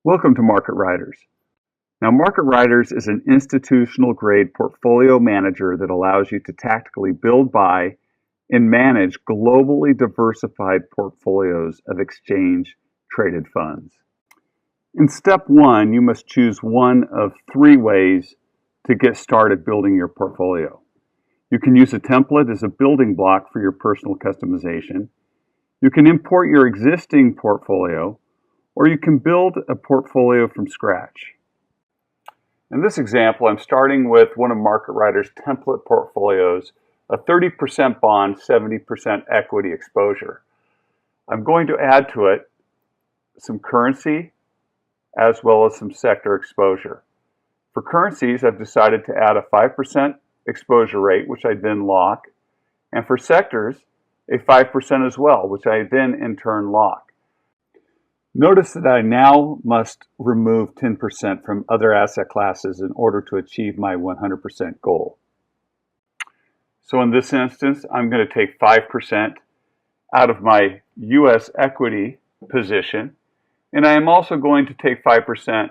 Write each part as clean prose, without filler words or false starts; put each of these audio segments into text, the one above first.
Welcome to MarketRiders. Now, MarketRiders is an institutional-grade portfolio manager that allows you to tactically build, buy, and manage globally diversified portfolios of exchange-traded funds. In step one, you must choose one of three ways to get started building your portfolio. You can use a template as a building block for your personal customization. You can import your existing portfolio, or you can build a portfolio from scratch. In this example, I'm starting with one of MarketRiders' template portfolios, a 30% bond, 70% equity exposure. I'm going to add to it some currency as well as some sector exposure. For currencies, I've decided to add a 5% exposure rate, which I then lock, and for sectors, a 5% as well, which I then in turn lock. Notice that I now must remove 10% from other asset classes in order to achieve my 100% goal. So in this instance, I'm going to take 5% out of my U.S. equity position, and I am also going to take 5%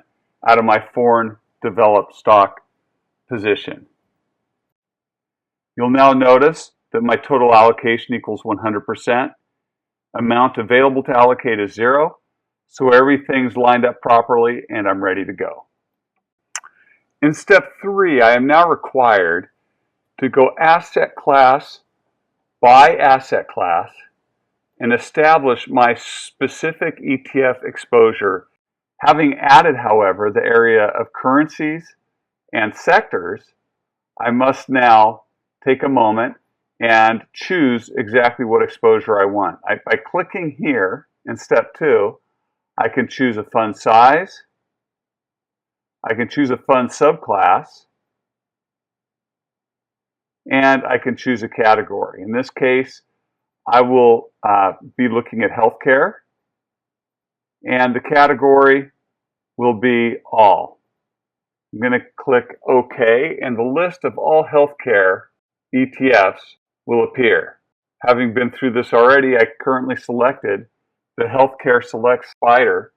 out of my foreign developed stock position. You'll now notice that my total allocation equals 100%. Amount available to allocate is 0. So everything's lined up properly and I'm ready to go. In step 3, I am now required to go asset class by asset class and establish my specific ETF exposure. Having added, however, the area of currencies and sectors, I must now take a moment and choose exactly what exposure I want. By clicking here in step 2, I can choose a fund size, I can choose a fund subclass, and I can choose a category. In this case, I will be looking at healthcare, and the category will be all. I'm going to click OK, and the list of all healthcare ETFs will appear. Having been through this already, I currently selected the Healthcare Select Spider,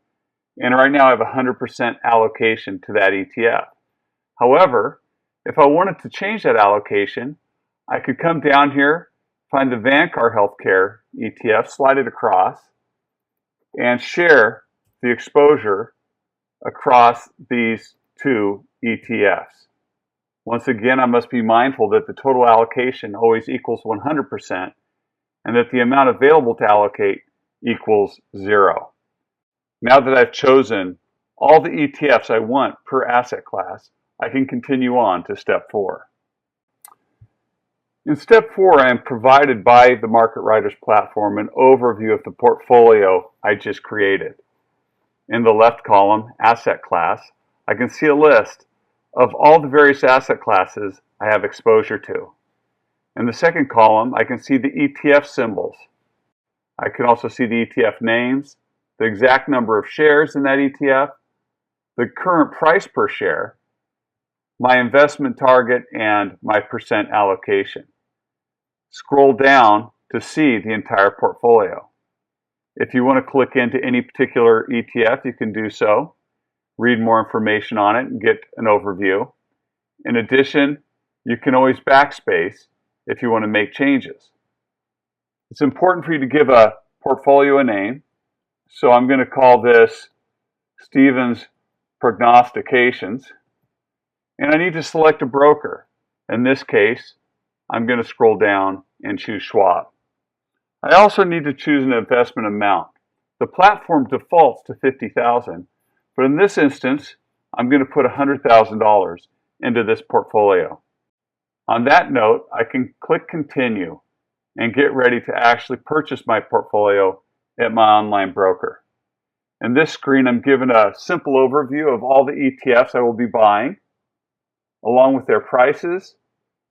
and right now I have 100% allocation to that ETF. However, if I wanted to change that allocation, I could come down here, find the Vanguard Healthcare ETF, slide it across, and share the exposure across these two ETFs. Once again, I must be mindful that the total allocation always equals 100% and that the amount available to allocate equals 0. Now that I've chosen all the ETFs I want per asset class, I can continue on to step 4. In step 4, I am provided by the MarketRiders platform an overview of the portfolio I just created. In the left column, asset class, I can see a list of all the various asset classes I have exposure to. In the second column, I can see the ETF symbols. I can also see the ETF names, the exact number of shares in that ETF, the current price per share, my investment target, and my percent allocation. Scroll down to see the entire portfolio. If you want to click into any particular ETF, you can do so, read more information on it, and get an overview. In addition, you can always backspace if you want to make changes. It's important for you to give a portfolio a name. So I'm going to call this Stevens Prognostications. And I need to select a broker. In this case, I'm going to scroll down and choose Schwab. I also need to choose an investment amount. The platform defaults to $50,000, but in this instance, I'm going to put $100,000 into this portfolio. On that note, I can click Continue and get ready to actually purchase my portfolio at my online broker. In this screen, I'm given a simple overview of all the ETFs I will be buying, along with their prices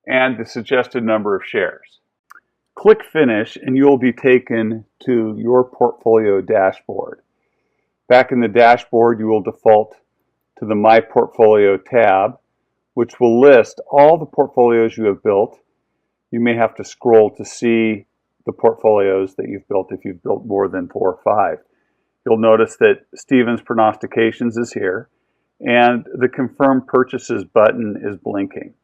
and the suggested number of shares. Click Finish and you'll be taken to your portfolio dashboard. Back in the dashboard, you will default to the My Portfolio tab, which will list all the portfolios you have built. You may have to scroll to see the portfolios that you've built if you've built more than 4 or 5. you'll notice that Stevens Prognostications is here, and the Confirm Purchases button is blinking.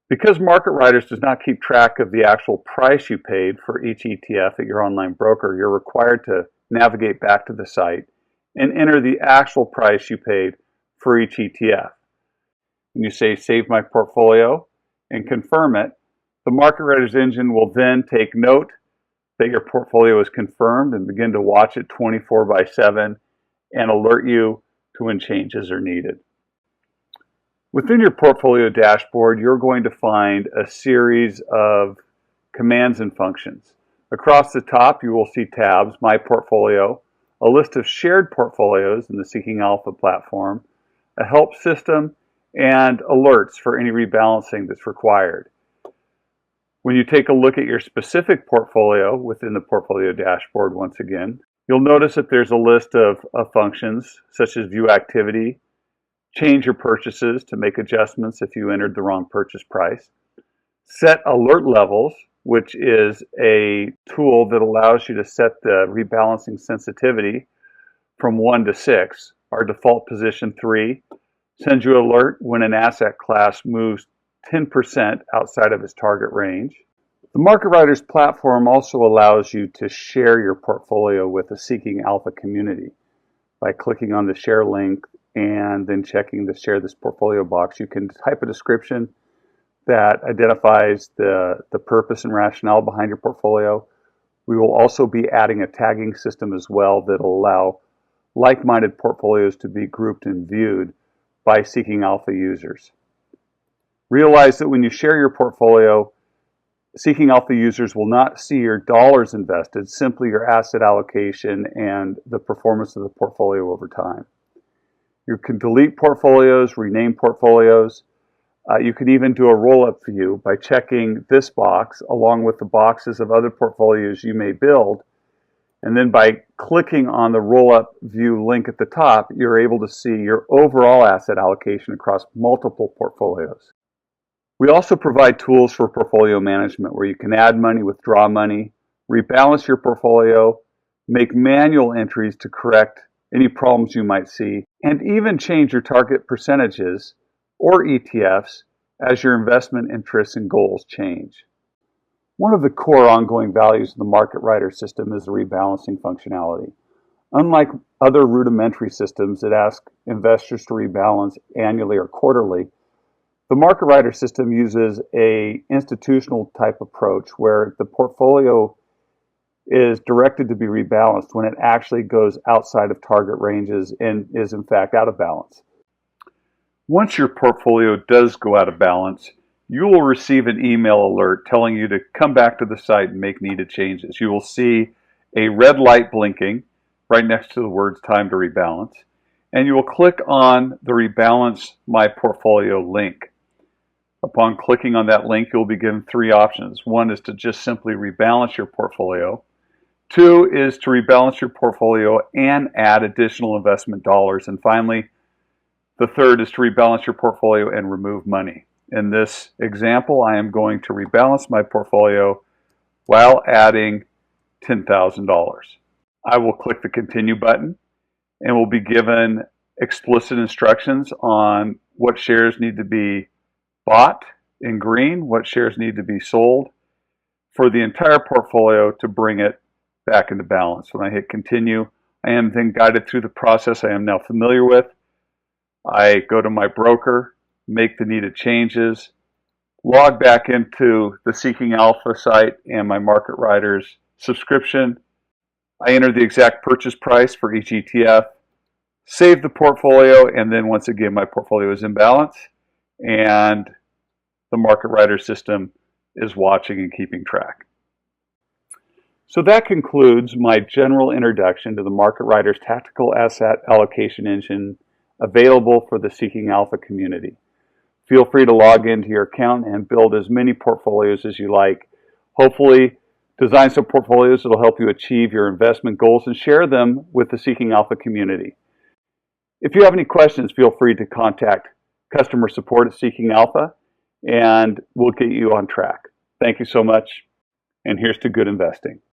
Because MarketRiders does not keep track of the actual price you paid for each ETF at your online broker, you're required to navigate back to the site and enter the actual price you paid for each ETF. When you say Save My Portfolio and confirm it, the MarketRiders engine will then take note that your portfolio is confirmed and begin to watch it 24/7 and alert you to when changes are needed. Within your portfolio dashboard, you're going to find a series of commands and functions. Across the top, you will see tabs, My Portfolio, a list of shared portfolios in the Seeking Alpha platform, a help system, and alerts for any rebalancing that's required. When you take a look at your specific portfolio within the portfolio dashboard once again, you'll notice that there's a list of functions such as view activity, change your purchases to make adjustments if you entered the wrong purchase price, set alert levels, which is a tool that allows you to set the rebalancing sensitivity from 1 to 6. Our default position 3 sends you an alert when an asset class moves 10% outside of its target range. The MarketRiders platform also allows you to share your portfolio with the Seeking Alpha community. By clicking on the share link and then checking the share this portfolio box, you can type a description that identifies the purpose and rationale behind your portfolio. We will also be adding a tagging system as well that will allow like-minded portfolios to be grouped and viewed by Seeking Alpha users. Realize that when you share your portfolio, Seeking Alpha users will not see your dollars invested, simply your asset allocation and the performance of the portfolio over time. You can delete portfolios, rename portfolios. You can even do a roll-up view by checking this box along with the boxes of other portfolios you may build. And then by clicking on the roll-up view link at the top, you're able to see your overall asset allocation across multiple portfolios. We also provide tools for portfolio management where you can add money, withdraw money, rebalance your portfolio, make manual entries to correct any problems you might see, and even change your target percentages or ETFs as your investment interests and goals change. One of the core ongoing values of the MarketRiders system is the rebalancing functionality. Unlike other rudimentary systems that ask investors to rebalance annually or quarterly, the MarketRiders system uses an institutional type approach where the portfolio is directed to be rebalanced when it actually goes outside of target ranges and is in fact out of balance. Once your portfolio does go out of balance, you will receive an email alert telling you to come back to the site and make needed changes. You will see a red light blinking right next to the words time to rebalance, and you will click on the Rebalance My Portfolio link. Upon clicking on that link, you'll be given 3 options. 1 is to just simply rebalance your portfolio. 2 is to rebalance your portfolio and add additional investment dollars. And finally, the 3rd is to rebalance your portfolio and remove money. In this example, I am going to rebalance my portfolio while adding $10,000. I will click the Continue button and will be given explicit instructions on what shares need to be bought in green, what shares need to be sold for the entire portfolio to bring it back into balance. When I hit Continue, I am then guided through the process I am now familiar with. I go to my broker, make the needed changes, log back into the Seeking Alpha site and my MarketRiders subscription. I enter the exact purchase price for each ETF, save the portfolio, and then once again my portfolio is in balance and the MarketRiders system is watching and keeping track. So that concludes my general introduction to the MarketRiders Tactical Asset Allocation Engine available for the Seeking Alpha community. Feel free to log into your account and build as many portfolios as you like. Hopefully, design some portfolios that will help you achieve your investment goals and share them with the Seeking Alpha community. If you have any questions, feel free to contact customer support at Seeking Alpha and we'll get you on track. Thank you so much, and here's to good investing.